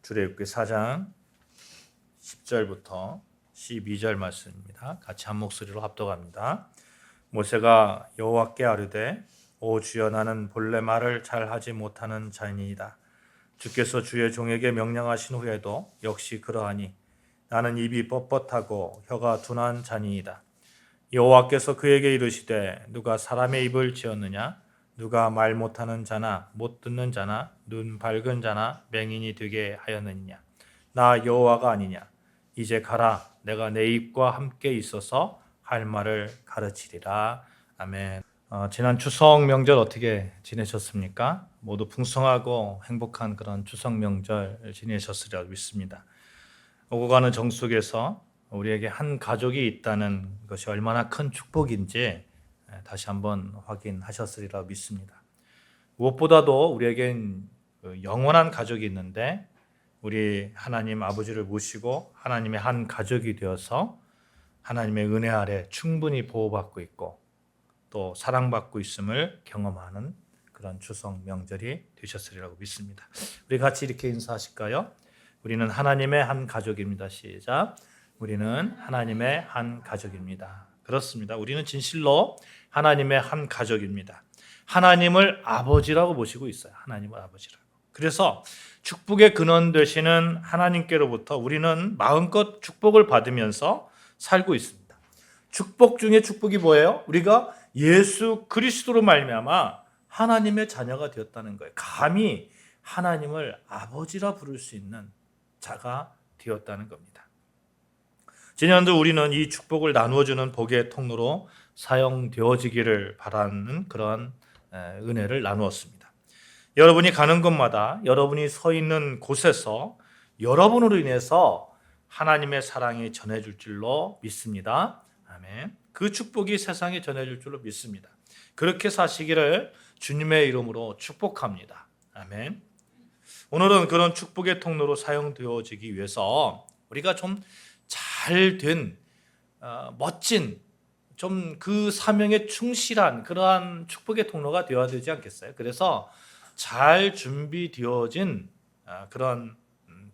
출애굽기 4장 10절부터 12절 말씀입니다. 같이 한 목소리로 합독합니다. 모세가 여호와께 아뢰되 오 주여 나는 본래 말을 잘하지 못하는 자니이다. 주께서 주의 종에게 명령하신 후에도 역시 그러하니 나는 입이 뻣뻣하고 혀가 둔한 자니이다. 여호와께서 그에게 이르시되 누가 사람의 입을 지었느냐? 누가 말 못하는 자나 못 듣는 자나 눈 밝은 자나 맹인이 되게 하였느냐? 나 여호와가 아니냐? 이제 가라. 내가 내 입과 함께 있어서 할 말을 가르치리라. 아멘. 지난 추석 명절 어떻게 지내셨습니까? 모두 풍성하고 행복한 그런 추석 명절 지내셨으리라 믿습니다. 오고 가는 정 속에서 우리에게 한 가족이 있다는 것이 얼마나 큰 축복인지 다시 한번 확인하셨으리라 믿습니다. 무엇보다도 우리에겐 영원한 가족이 있는데 우리 하나님 아버지를 모시고 하나님의 한 가족이 되어서 하나님의 은혜 아래 충분히 보호받고 있고 또 사랑받고 있음을 경험하는 그런 추석 명절이 되셨으리라고 믿습니다. 우리 같이 이렇게 인사하실까요? 우리는 하나님의 한 가족입니다. 시작. 우리는 하나님의 한 가족입니다. 그렇습니다. 우리는 진실로 하나님의 한 가족입니다. 하나님을 아버지라고 모시고 있어요. 하나님을 아버지라고. 그래서 축복의 근원 되시는 하나님께로부터 우리는 마음껏 축복을 받으면서 살고 있습니다. 축복 중에 축복이 뭐예요? 우리가 예수 그리스도로 말미암아 하나님의 자녀가 되었다는 거예요. 감히 하나님을 아버지라 부를 수 있는 자가 되었다는 겁니다. 지난주 우리는 이 축복을 나누어주는 복의 통로로 사용되어지기를 바라는 그런 은혜를 나누었습니다. 여러분이 가는 곳마다 여러분이 서 있는 곳에서 여러분으로 인해서 하나님의 사랑이 전해질 줄로 믿습니다. 아멘. 그 축복이 세상에 전해질 줄로 믿습니다. 그렇게 사시기를 주님의 이름으로 축복합니다. 아멘. 오늘은 그런 축복의 통로로 사용되어지기 위해서 우리가 좀 잘된 멋진 좀 그 사명에 충실한 그러한 축복의 통로가 되어야 되지 않겠어요? 그래서 잘 준비되어진 그런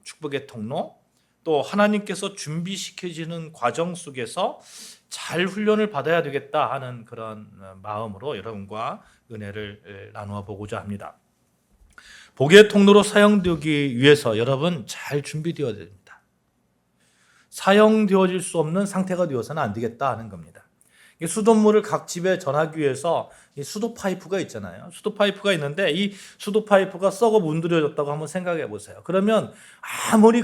축복의 통로 또 하나님께서 준비시켜지는 과정 속에서 잘 훈련을 받아야 되겠다 하는 그런 마음으로 여러분과 은혜를 나누어 보고자 합니다. 복의 통로로 사용되기 위해서 여러분 잘 준비되어야 됩니다. 사용되어질 수 없는 상태가 되어서는 안 되겠다 하는 겁니다. 수돗물을 각 집에 전하기 위해서 수도 파이프가 있잖아요. 수도 파이프가 있는데 이 수도 파이프가 썩어 문드러졌다고 한번 생각해 보세요. 그러면 아무리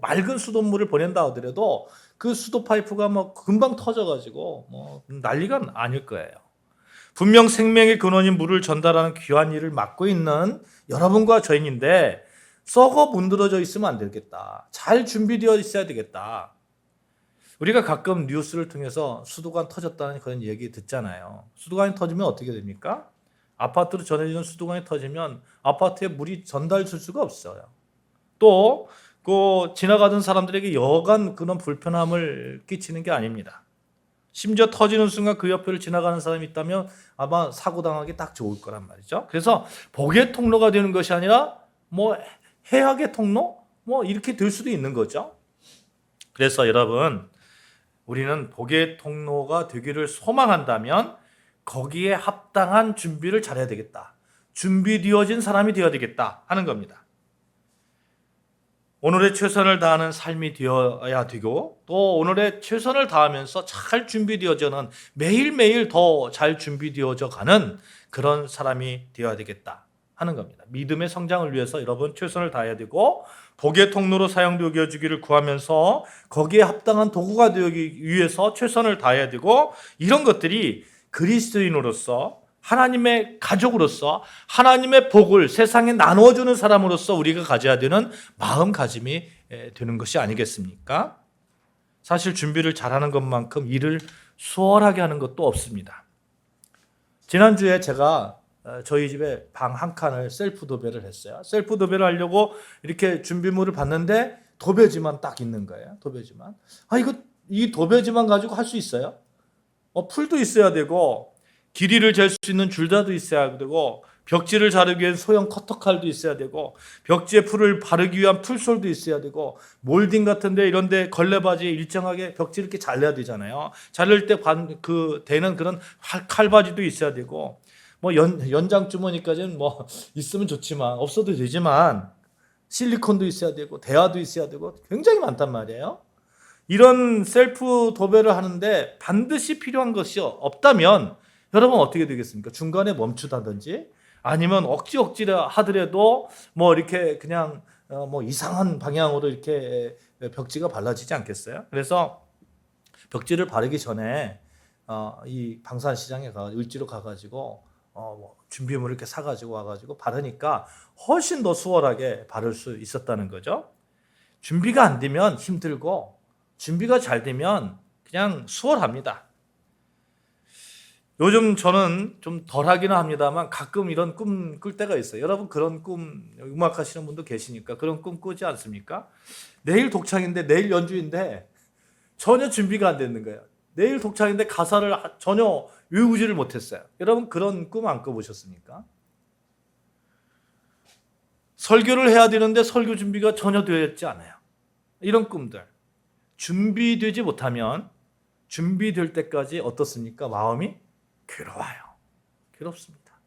맑은 수돗물을 보낸다 하더라도 그 수도 파이프가 금방 터져가지고 난리가 아닐 거예요. 분명 생명의 근원인 물을 전달하는 귀한 일을 맡고 있는 여러분과 저인데 썩어 문드러져 있으면 안 되겠다. 잘 준비되어 있어야 되겠다. 우리가 가끔 뉴스를 통해서 수도관 터졌다는 그런 얘기 듣잖아요. 수도관이 터지면 어떻게 됩니까? 아파트로 전해지는 수도관이 터지면 아파트에 물이 전달될 수가 없어요. 또 지나가던 사람들에게 여간 그런 불편함을 끼치는 게 아닙니다. 심지어 터지는 순간 그 옆을 지나가는 사람이 있다면 아마 사고당하기 딱 좋을 거란 말이죠. 그래서 복의 통로가 되는 것이 아니라 해악의 통로? 이렇게 될 수도 있는 거죠. 그래서 여러분, 우리는 복의 통로가 되기를 소망한다면 거기에 합당한 준비를 잘해야 되겠다. 준비되어진 사람이 되어야 되겠다 하는 겁니다. 오늘의 최선을 다하는 삶이 되어야 되고 또 오늘의 최선을 다하면서 잘 준비되어져는 매일매일 더 잘 준비되어져 가는 그런 사람이 되어야 되겠다 하는 겁니다. 믿음의 성장을 위해서 여러분 최선을 다해야 되고 복의 통로로 사용되어지기를 구하면서 거기에 합당한 도구가 되기 위해서 최선을 다해야 되고 이런 것들이 그리스도인으로서 하나님의 가족으로서 하나님의 복을 세상에 나누어주는 사람으로서 우리가 가져야 되는 마음가짐이 되는 것이 아니겠습니까? 사실 준비를 잘하는 것만큼 일을 수월하게 하는 것도 없습니다. 지난주에 제가 저희 집에 방 한 칸을 셀프 도배를 했어요. 셀프 도배를 하려고 이렇게 준비물을 봤는데 도배지만 딱 있는 거예요. 도배지만. 이 도배지만 가지고 할 수 있어요? 풀도 있어야 되고 길이를 잴 수 있는 줄자도 있어야 되고 벽지를 자르기 위한 소형 커터칼도 있어야 되고, 벽지에 풀을 바르기 위한 풀솔도 있어야 되고, 몰딩 같은데 이런데 걸레바지에 일정하게 벽지 이렇게 잘라야 되잖아요. 자를 때 되는 그런 칼바지도 있어야 되고, 뭐 연장 주머니까지는 뭐 있으면 좋지만 없어도 되지만 실리콘도 있어야 되고 대화도 있어야 되고 굉장히 많단 말이에요. 이런 셀프 도배를 하는데 반드시 필요한 것이 없다면 여러분 어떻게 되겠습니까? 중간에 멈추다든지 아니면 억지로 하더라도 뭐 이렇게 그냥 뭐 이상한 방향으로 이렇게 벽지가 발라지지 않겠어요? 그래서 벽지를 바르기 전에 이 방산시장에 을지로 가가지고 뭐 준비물을 이렇게 사가지고 와가지고 바르니까 훨씬 더 수월하게 바를 수 있었다는 거죠. 준비가 안 되면 힘들고 준비가 잘 되면 그냥 수월합니다. 요즘 저는 좀 덜하기는 합니다만 가끔 이런 꿈 꿀 때가 있어요. 여러분 그런 꿈, 음악 하시는 분도 계시니까 그런 꿈 꾸지 않습니까? 내일 독창인데 내일 연주인데 전혀 준비가 안 되는 거예요. 내일 독창인데 가사를 전혀 외우지를 못했어요. 여러분 그런 꿈 안 꿔보셨습니까? 설교를 해야 되는데 설교 준비가 전혀 되었지 않아요. 이런 꿈들. 준비되지 못하면 준비될 때까지 어떻습니까? 마음이 괴로워요. 괴롭습니다.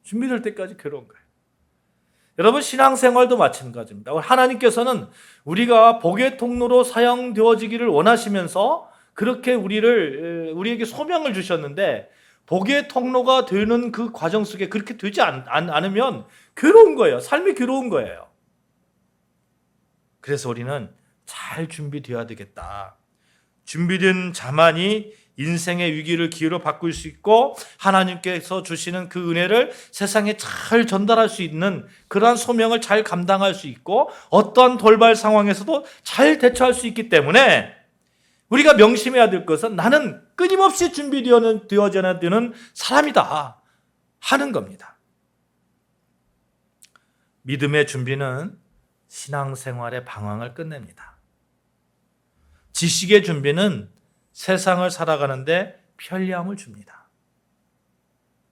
준비될 때까지 괴로운 거예요. 여러분 신앙생활도 마찬가지입니다. 하나님께서는 우리가 복의 통로로 사용되어지기를 원하시면서 그렇게 우리에게 소명을 주셨는데 복의 통로가 되는 그 과정 속에 그렇게 되지 않으면 괴로운 거예요. 삶이 괴로운 거예요. 그래서 우리는 잘 준비되어야 되겠다. 준비된 자만이 인생의 위기를 기회로 바꿀 수 있고 하나님께서 주시는 그 은혜를 세상에 잘 전달할 수 있는 그러한 소명을 잘 감당할 수 있고 어떠한 돌발 상황에서도 잘 대처할 수 있기 때문에 우리가 명심해야 될 것은 나는 끊임없이 준비되어져야 되는 사람이다 하는 겁니다. 믿음의 준비는 신앙생활의 방황을 끝냅니다. 지식의 준비는 세상을 살아가는데 편리함을 줍니다.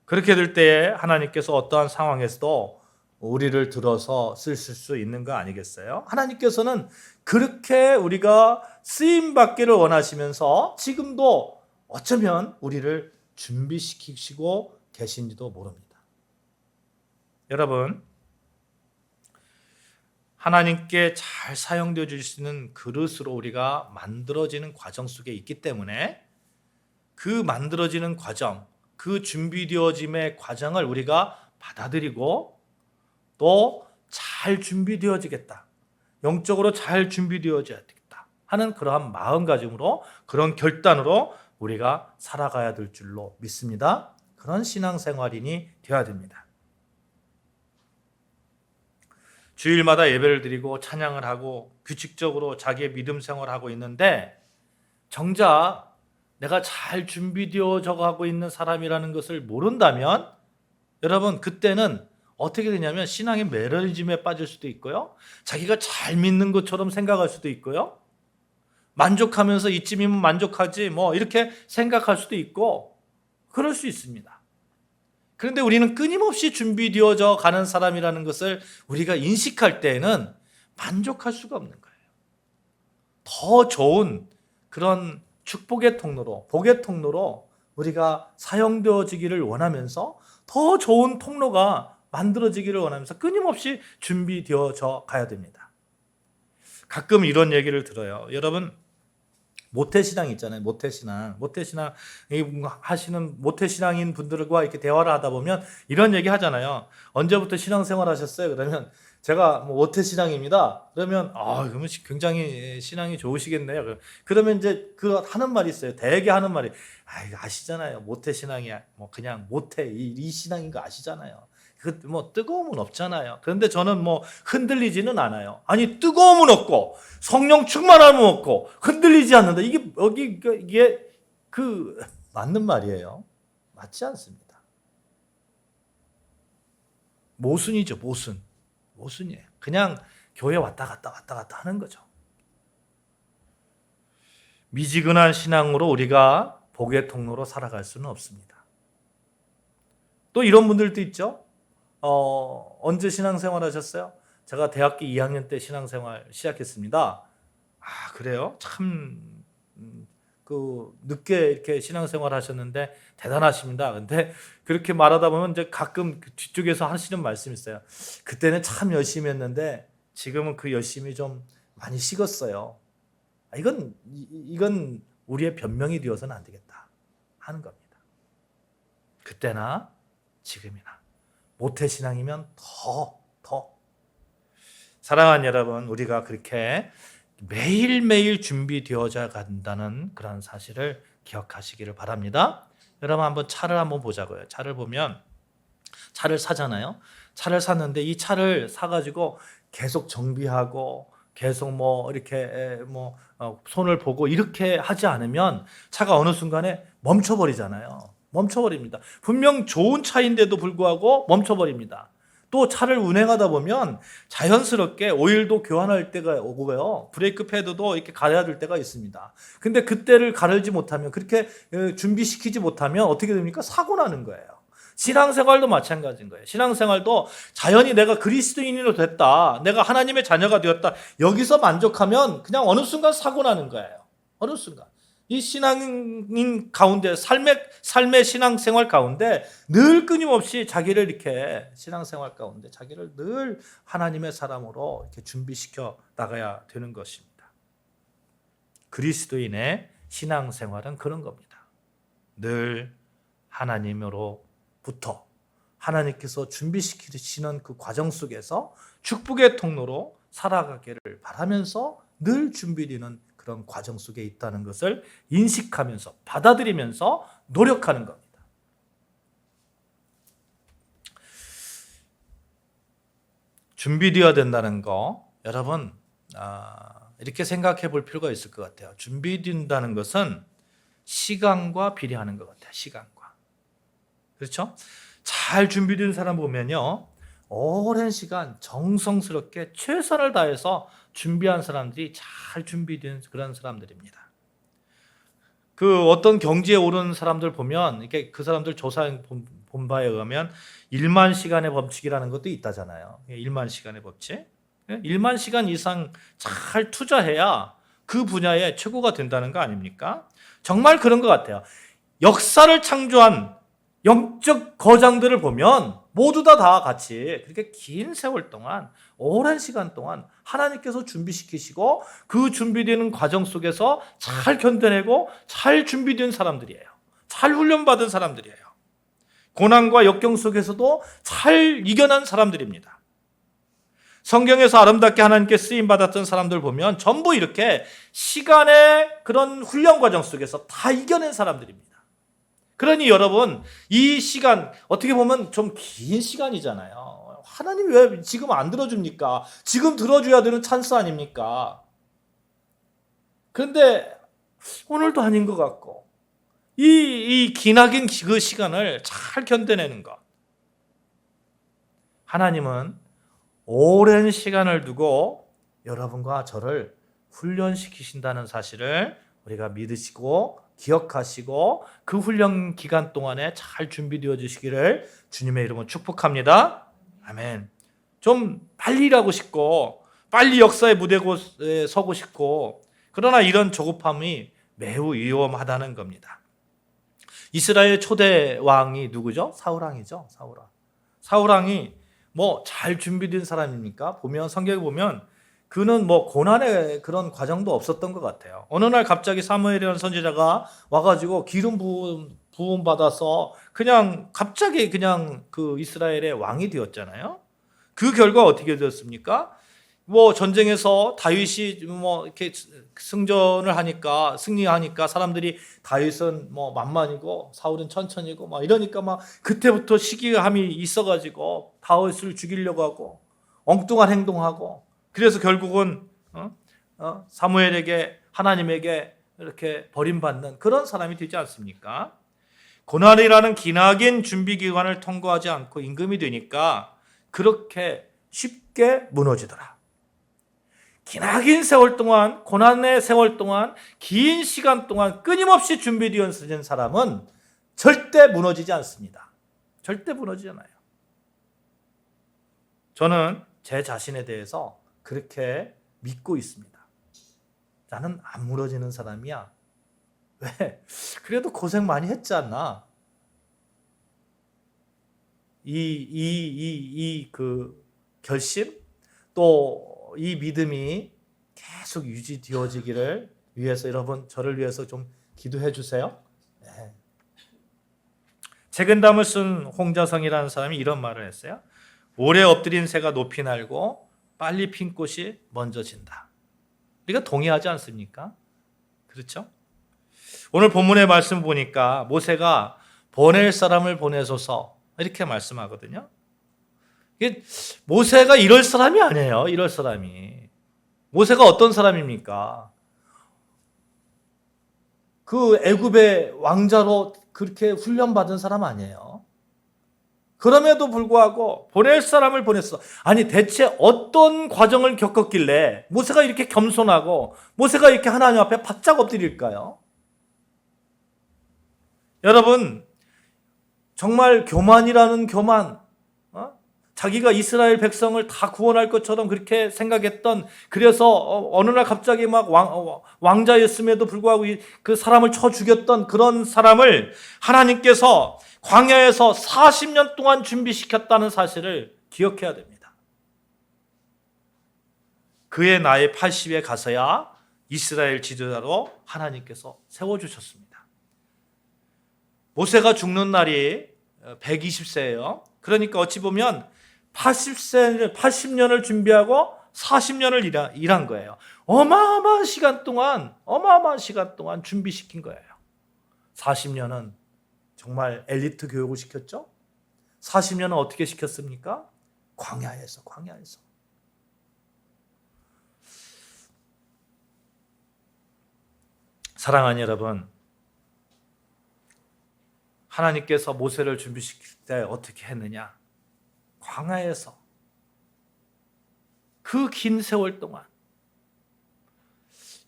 그렇게 될 때에 하나님께서 어떠한 상황에서도 우리를 들어서 쓰실 수 있는 거 아니겠어요? 하나님께서는 그렇게 우리가 쓰임받기를 원하시면서 지금도 어쩌면 우리를 준비시키시고 계신지도 모릅니다. 여러분, 하나님께 잘 사용되어 줄 수 있는 그릇으로 우리가 만들어지는 과정 속에 있기 때문에 그 만들어지는 과정, 그 준비되어짐의 과정을 우리가 받아들이고 또 잘 준비되어지겠다. 영적으로 잘 준비되어져야겠다 하는 그러한 마음가짐으로 그런 결단으로 우리가 살아가야 될 줄로 믿습니다. 그런 신앙생활인이 되어야 됩니다. 주일마다 예배를 드리고 찬양을 하고 규칙적으로 자기의 믿음 생활을 하고 있는데 정작 내가 잘 준비되어져 가고 있는 사람이라는 것을 모른다면 여러분 그때는 어떻게 되냐면 신앙의 매너리즘에 빠질 수도 있고요. 자기가 잘 믿는 것처럼 생각할 수도 있고요. 만족하면서 이쯤이면 만족하지 뭐 이렇게 생각할 수도 있고 그럴 수 있습니다. 그런데 우리는 끊임없이 준비되어져 가는 사람이라는 것을 우리가 인식할 때에는 만족할 수가 없는 거예요. 더 좋은 그런 축복의 통로로, 복의 통로로 우리가 사용되어지기를 원하면서 더 좋은 통로가 만들어지기를 원하면서 끊임없이 준비되어져 가야 됩니다. 가끔 이런 얘기를 들어요. 여러분 모태신앙 있잖아요. 모태신앙 하시는 모태신앙인 분들과 이렇게 대화를 하다 보면 이런 얘기 하잖아요. 언제부터 신앙생활 하셨어요? 그러면 제가 모태신앙입니다. 그러면 그러면 굉장히 신앙이 좋으시겠네요. 그러면 이제 하는 말이 있어요. 대개 하는 말이 이거 아시잖아요. 모태신앙이야. 뭐 그냥 모태 이 신앙인 거 아시잖아요. 뭐 뜨거움은 없잖아요. 그런데 저는 뭐 흔들리지는 않아요. 아니 뜨거움은 없고 성령 충만함은 없고 흔들리지 않는다. 이게 맞는 말이에요. 맞지 않습니다. 모순이죠. 모순이에요. 그냥 교회 왔다 갔다 하는 거죠. 미지근한 신앙으로 우리가 복의 통로로 살아갈 수는 없습니다. 또 이런 분들도 있죠. 언제 신앙생활 하셨어요? 제가 대학교 2학년 때 신앙생활 시작했습니다. 아, 그래요? 참 늦게 이렇게 신앙생활 하셨는데 대단하십니다. 근데 그렇게 말하다 보면 이제 가끔 뒤쪽에서 하시는 말씀이 있어요. 그때는 참 열심히 했는데 지금은 그 열심이 좀 많이 식었어요. 이건 우리의 변명이 되어서는 안 되겠다 하는 겁니다. 그때나 지금이나 모태신앙이면 더 사랑하는 여러분, 우리가 그렇게 매일매일 준비되어져 간다는 그런 사실을 기억하시기를 바랍니다. 여러분 한번 차를 한번 보자고요. 차를 보면 차를 사잖아요. 차를 샀는데 이 차를 사가지고 계속 정비하고 계속 이렇게 손을 보고 이렇게 하지 않으면 차가 어느 순간에 멈춰버리잖아요. 멈춰버립니다. 분명 좋은 차인데도 불구하고 멈춰버립니다. 또 차를 운행하다 보면 자연스럽게 오일도 교환할 때가 오고요. 브레이크 패드도 이렇게 갈아야 될 때가 있습니다. 근데 그때를 가르지 못하면, 그렇게 준비시키지 못하면 어떻게 됩니까? 사고 나는 거예요. 신앙생활도 마찬가지인 거예요. 신앙생활도 자연히 내가 그리스도인으로 됐다, 내가 하나님의 자녀가 되었다, 여기서 만족하면 그냥 어느 순간 사고 나는 거예요. 어느 순간. 이 신앙인 가운데, 삶의 신앙생활 가운데 늘 끊임없이 자기를 이렇게 신앙생활 가운데 자기를 늘 하나님의 사람으로 이렇게 준비시켜 나가야 되는 것입니다. 그리스도인의 신앙생활은 그런 겁니다. 늘 하나님으로부터 하나님께서 준비시키시는 그 과정 속에서 축복의 통로로 살아가기를 바라면서 늘 준비되는 그런 과정 속에 있다는 것을 인식하면서 받아들이면서 노력하는 겁니다. 준비되어야 된다는 거, 여러분 이렇게 생각해 볼 필요가 있을 것 같아요. 준비된다는 것은 시간과 비례하는 것 같아요. 시간과. 그렇죠? 잘 준비된 사람 보면요, 오랜 시간 정성스럽게 최선을 다해서 준비한 사람들이 잘 준비된 그런 사람들입니다. 그 어떤 경지에 오른 사람들 보면 이렇게 그 사람들 조사 본 바에 의하면 1만 시간의 법칙이라는 것도 있다잖아요. 1만 시간의 법칙. 1만 시간 이상 잘 투자해야 그 분야의 최고가 된다는 거 아닙니까? 정말 그런 것 같아요. 역사를 창조한 영적 거장들을 보면 모두 다 같이 그렇게 긴 세월 동안, 오랜 시간 동안 하나님께서 준비시키시고 그 준비되는 과정 속에서 잘 견뎌내고 잘 준비된 사람들이에요. 잘 훈련받은 사람들이에요. 고난과 역경 속에서도 잘 이겨낸 사람들입니다. 성경에서 아름답게 하나님께 쓰임받았던 사람들 보면 전부 이렇게 시간의 그런 훈련 과정 속에서 다 이겨낸 사람들입니다. 그러니 여러분, 이 시간 어떻게 보면 좀 긴 시간이잖아요. 하나님이 왜 지금 안 들어줍니까? 지금 들어줘야 되는 찬스 아닙니까? 그런데 오늘도 아닌 것 같고, 이 기나긴 그 시간을 잘 견뎌내는 것. 하나님은 오랜 시간을 두고 여러분과 저를 훈련시키신다는 사실을 우리가 믿으시고 기억하시고 그 훈련 기간 동안에 잘 준비되어 주시기를 주님의 이름으로 축복합니다. 아멘. 좀 빨리 일하고 싶고 빨리 역사의 무대에 서고 싶고, 그러나 이런 조급함이 매우 위험하다는 겁니다. 이스라엘 초대 왕이 누구죠? 사울왕이죠. 사울왕이 잘 준비된 사람입니까? 보면 성경에 보면 그는 고난의 그런 과정도 없었던 것 같아요. 어느 날 갑자기 사무엘이라는 선지자가 와가지고 기름 부음 받아서 그냥 갑자기 그냥 그 이스라엘의 왕이 되었잖아요. 그 결과 어떻게 되었습니까? 전쟁에서 다윗이 이렇게 승전을 하니까, 승리하니까 사람들이 다윗은 만만이고 사울은 천천히고 이러니까 그때부터 시기함이 있어가지고 다윗을 죽이려고 하고 엉뚱한 행동하고, 그래서 결국은 사무엘에게, 하나님에게 이렇게 버림받는 그런 사람이 되지 않습니까? 고난이라는 기나긴 준비 기간을 통과하지 않고 임금이 되니까 그렇게 쉽게 무너지더라. 기나긴 세월 동안, 고난의 세월 동안, 긴 시간 동안 끊임없이 준비되어진 사람은 절대 무너지지 않습니다. 절대 무너지지 않아요. 저는 제 자신에 대해서 그렇게 믿고 있습니다. 나는 안 무너지는 사람이야. 왜? 그래도 고생 많이 했지 않나? 그 결심? 또 이 믿음이 계속 유지되어지기를 위해서 여러분, 저를 위해서 좀 기도해 주세요. 네. 책은담을 쓴 홍자성이라는 사람이 이런 말을 했어요. 오래 엎드린 새가 높이 날고 빨리 핀 꽃이 먼저 진다. 우리가 동의하지 않습니까? 그렇죠? 오늘 본문의 말씀 보니까 모세가 보낼 사람을 보내소서 이렇게 말씀하거든요. 모세가 이럴 사람이 아니에요. 이럴 사람이. 모세가 어떤 사람입니까? 그 애굽의 왕자로 그렇게 훈련받은 사람 아니에요. 그럼에도 불구하고 보낼 사람을 보냈어. 아니 대체 어떤 과정을 겪었길래 모세가 이렇게 겸손하고 모세가 이렇게 하나님 앞에 바짝 엎드릴까요? 여러분, 정말 교만이라는 교만, 자기가 이스라엘 백성을 다 구원할 것처럼 그렇게 생각했던, 그래서 어느 날 갑자기 막 왕자였음에도 불구하고 그 사람을 쳐 죽였던 그런 사람을 하나님께서 광야에서 40년 동안 준비시켰다는 사실을 기억해야 됩니다. 그의 나이 80에 가서야 이스라엘 지도자로 하나님께서 세워주셨습니다. 모세가 죽는 날이 120세예요. 그러니까 어찌 보면 80년을 준비하고 40년을 일한 거예요. 어마어마한 시간 동안 준비시킨 거예요. 40년은 정말 엘리트 교육을 시켰죠. 40년은 어떻게 시켰습니까? 광야에서. 사랑하는 여러분, 하나님께서 모세를 준비시킬 때 어떻게 했느냐? 광야에서 그 긴 세월 동안.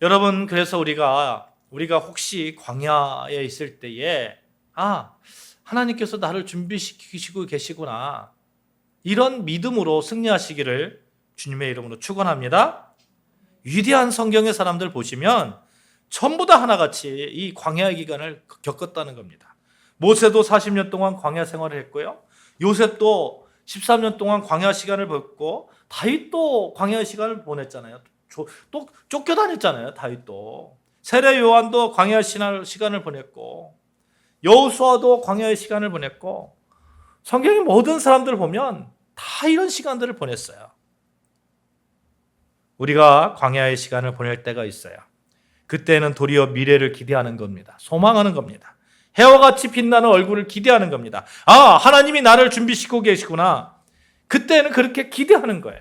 여러분, 그래서 우리가 혹시 광야에 있을 때에 하나님께서 나를 준비시키시고 계시구나, 이런 믿음으로 승리하시기를 주님의 이름으로 축원합니다. 위대한 성경의 사람들 보시면 전부 다 하나같이 이 광야의 기간을 겪었다는 겁니다. 모세도 40년 동안 광야 생활을 했고요. 요셉도 13년 동안 광야 시간을 보냈고, 다윗도 광야 시간을 보냈잖아요. 또 쫓겨다녔잖아요. 다윗도. 세례 요한도 광야 시간을 보냈고, 여호수아도 광야의 시간을 보냈고, 성경의 모든 사람들을 보면 다 이런 시간들을 보냈어요. 우리가 광야의 시간을 보낼 때가 있어요. 그때는 도리어 미래를 기대하는 겁니다. 소망하는 겁니다. 해와 같이 빛나는 얼굴을 기대하는 겁니다. 하나님이 나를 준비시키고 계시구나. 그때는 그렇게 기대하는 거예요.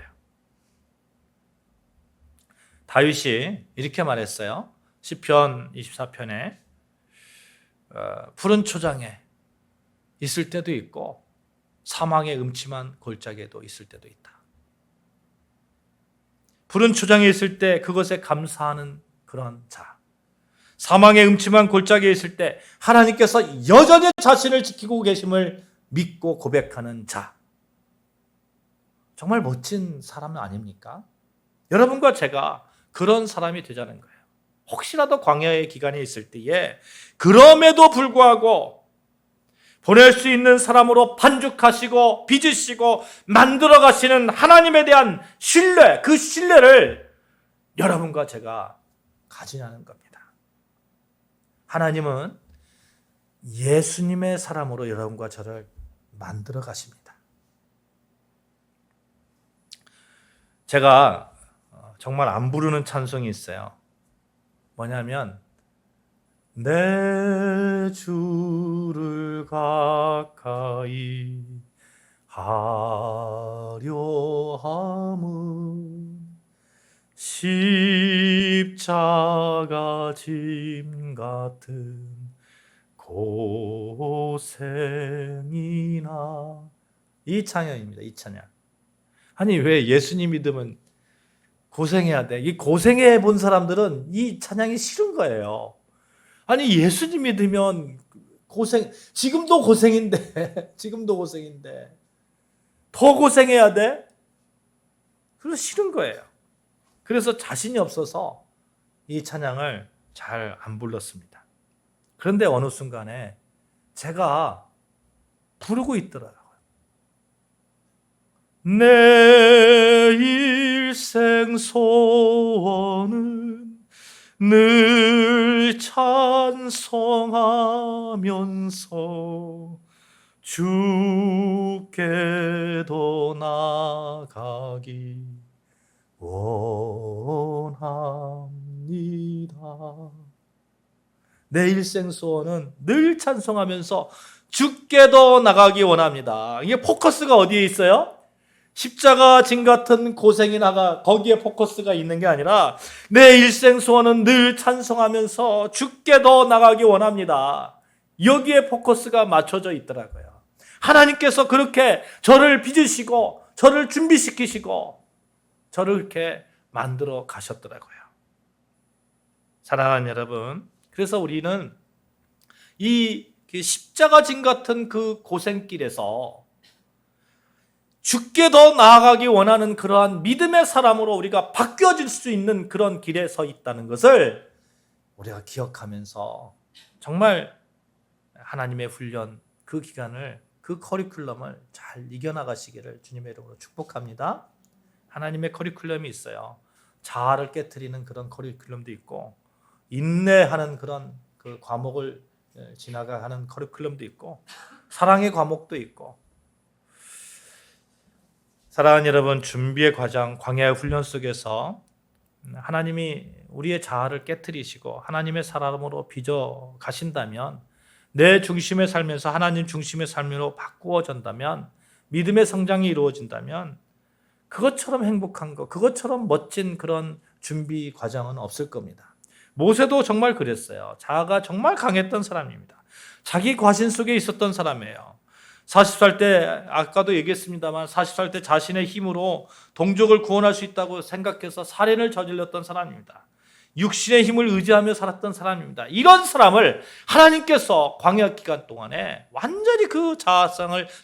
다윗이 이렇게 말했어요. 시편 24편에 푸른 초장에 있을 때도 있고 사망의 음침한 골짜기에도 있을 때도 있다. 푸른 초장에 있을 때 그것에 감사하는 그런 자, 사망의 음침한 골짜기에 있을 때 하나님께서 여전히 자신을 지키고 계심을 믿고 고백하는 자, 정말 멋진 사람 아닙니까? 여러분과 제가 그런 사람이 되자는 거예요. 혹시라도 광야의 기간에 있을 때에 그럼에도 불구하고 보낼 수 있는 사람으로 반죽하시고 빚으시고 만들어 가시는 하나님에 대한 신뢰, 그 신뢰를 여러분과 제가 가지냐는 겁니다. 하나님은 예수님의 사람으로 여러분과 저를 만들어 가십니다. 제가 정말 안 부르는 찬송이 있어요. 뭐냐면 내 주를 가까이 하려 함은 십자가 짐 같은 고생이나, 이 찬양입니다. 이 찬양. 아니 왜 예수님 믿으면 고생해야 돼? 이 고생해 본 사람들은 이 찬양이 싫은 거예요. 아니 예수님 믿으면 지금도 고생인데 더 고생해야 돼? 그래서 싫은 거예요. 그래서 자신이 없어서 이 찬양을 잘 안 불렀습니다. 그런데 어느 순간에 제가 부르고 있더라고요. 내 일생 소원은 늘 찬송하면서 주께도 나가기 원합니다. 내 일생 소원은 늘 찬송하면서 주께도 나가기 원합니다. 이게 포커스가 어디에 있어요? 십자가 진 같은 고생이 나가 거기에 포커스가 있는 게 아니라 내 일생 소원은 늘 찬송하면서 주께도 나가기 원합니다. 여기에 포커스가 맞춰져 있더라고요. 하나님께서 그렇게 저를 빚으시고 저를 준비시키시고 저를 이렇게 만들어 가셨더라고요. 사랑하는 여러분, 그래서 우리는 이 십자가 진 같은 그 고생길에서 주께 더 나아가기 원하는 그러한 믿음의 사람으로 우리가 바뀌어질 수 있는 그런 길에 서 있다는 것을 우리가 기억하면서 정말 하나님의 훈련 그 기간을 그 커리큘럼을 잘 이겨나가시기를 주님의 이름으로 축복합니다. 하나님의 커리큘럼이 있어요. 자아를 깨트리는 그런 커리큘럼도 있고 인내하는 그런 그 과목을 지나가는 커리큘럼도 있고 사랑의 과목도 있고 사랑하는 여러분, 준비의 과정, 광야의 훈련 속에서 하나님이 우리의 자아를 깨트리시고 하나님의 사람으로 빚어 가신다면 내 중심의 삶에서 하나님 중심의 삶으로 바꾸어진다면 믿음의 성장이 이루어진다면 그것처럼 행복한 것, 그것처럼 멋진 그런 준비 과정은 없을 겁니다. 모세도 정말 그랬어요. 자아가 정말 강했던 사람입니다. 자기 과신 속에 있었던 사람이에요. 40살 때 아까도 얘기했습니다만 40살 때 자신의 힘으로 동족을 구원할 수 있다고 생각해서 살인을 저질렀던 사람입니다. 육신의 힘을 의지하며 살았던 사람입니다. 이런 사람을 하나님께서 광야 기간 동안에 완전히 그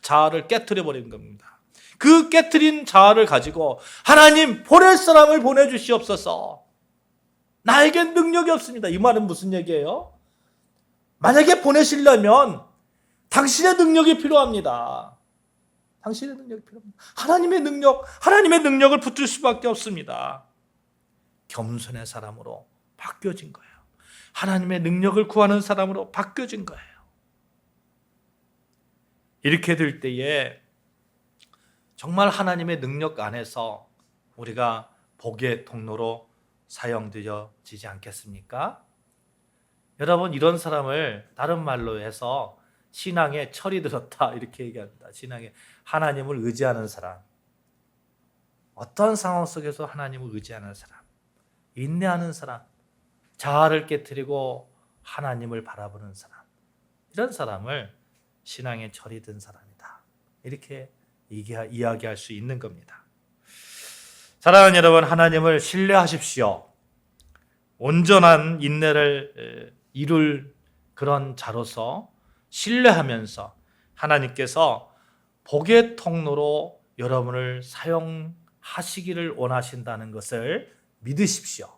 자아를 깨트려 버리는 겁니다. 그 깨트린 자아를 가지고 하나님 보낼 사람을 보내주시옵소서. 나에겐 능력이 없습니다. 이 말은 무슨 얘기예요? 만약에 보내시려면 당신의 능력이 필요합니다. 당신의 능력이 필요합니다. 하나님의 능력을 붙들 수밖에 없습니다. 겸손의 사람으로 바뀌어진 거예요. 하나님의 능력을 구하는 사람으로 바뀌어진 거예요. 이렇게 될 때에 정말 하나님의 능력 안에서 우리가 복의 통로로 사용되어지지 않겠습니까? 여러분, 이런 사람을 다른 말로 해서 신앙에 철이 들었다 이렇게 얘기합니다. 신앙에 하나님을 의지하는 사람, 어떤 상황 속에서 하나님을 의지하는 사람, 인내하는 사람, 자아를 깨트리고 하나님을 바라보는 사람, 이런 사람을 신앙에 철이 든 사람이다 이렇게 이야기할 수 있는 겁니다. 사랑하는 여러분, 하나님을 신뢰하십시오. 온전한 인내를 이룰 그런 자로서 신뢰하면서 하나님께서 복의 통로로 여러분을 사용하시기를 원하신다는 것을 믿으십시오.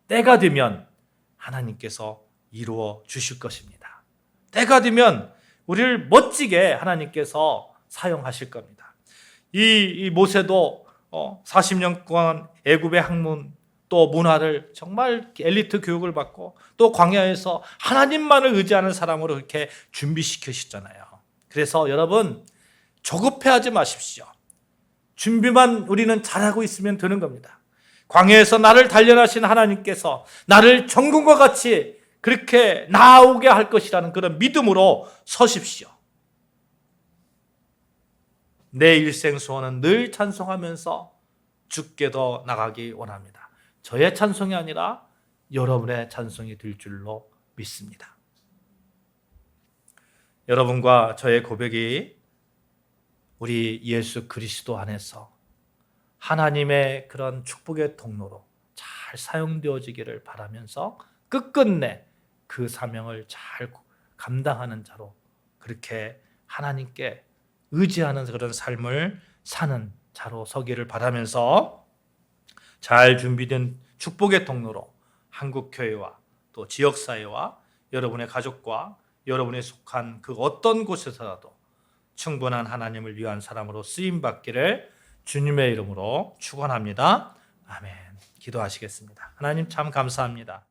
때가 되면 하나님께서 이루어 주실 것입니다. 때가 되면 우리를 멋지게 하나님께서 사용하실 겁니다. 이 모세도 40년 동안 애굽의 학문 또 문화를 정말 엘리트 교육을 받고 또 광야에서 하나님만을 의지하는 사람으로 이렇게 준비시키셨잖아요. 그래서 여러분 조급해하지 마십시오. 준비만 우리는 잘하고 있으면 되는 겁니다. 광야에서 나를 단련하신 하나님께서 나를 정금과 같이 그렇게 나아오게 할 것이라는 그런 믿음으로 서십시오. 내 일생 소원은 늘 찬송하면서 주께 더 나가기 원합니다. 저의 찬송이 아니라 여러분의 찬송이 될 줄로 믿습니다. 여러분과 저의 고백이 우리 예수 그리스도 안에서 하나님의 그런 축복의 통로로 잘 사용되어지기를 바라면서 끝끝내 그 사명을 잘 감당하는 자로 그렇게 하나님께 의지하는 그런 삶을 사는 자로 서기를 바라면서 잘 준비된 축복의 통로로 한국교회와 또 지역사회와 여러분의 가족과 여러분이 속한 그 어떤 곳에서라도 충분한 하나님을 위한 사람으로 쓰임받기를 주님의 이름으로 축원합니다. 아멘. 기도하시겠습니다. 하나님 참 감사합니다.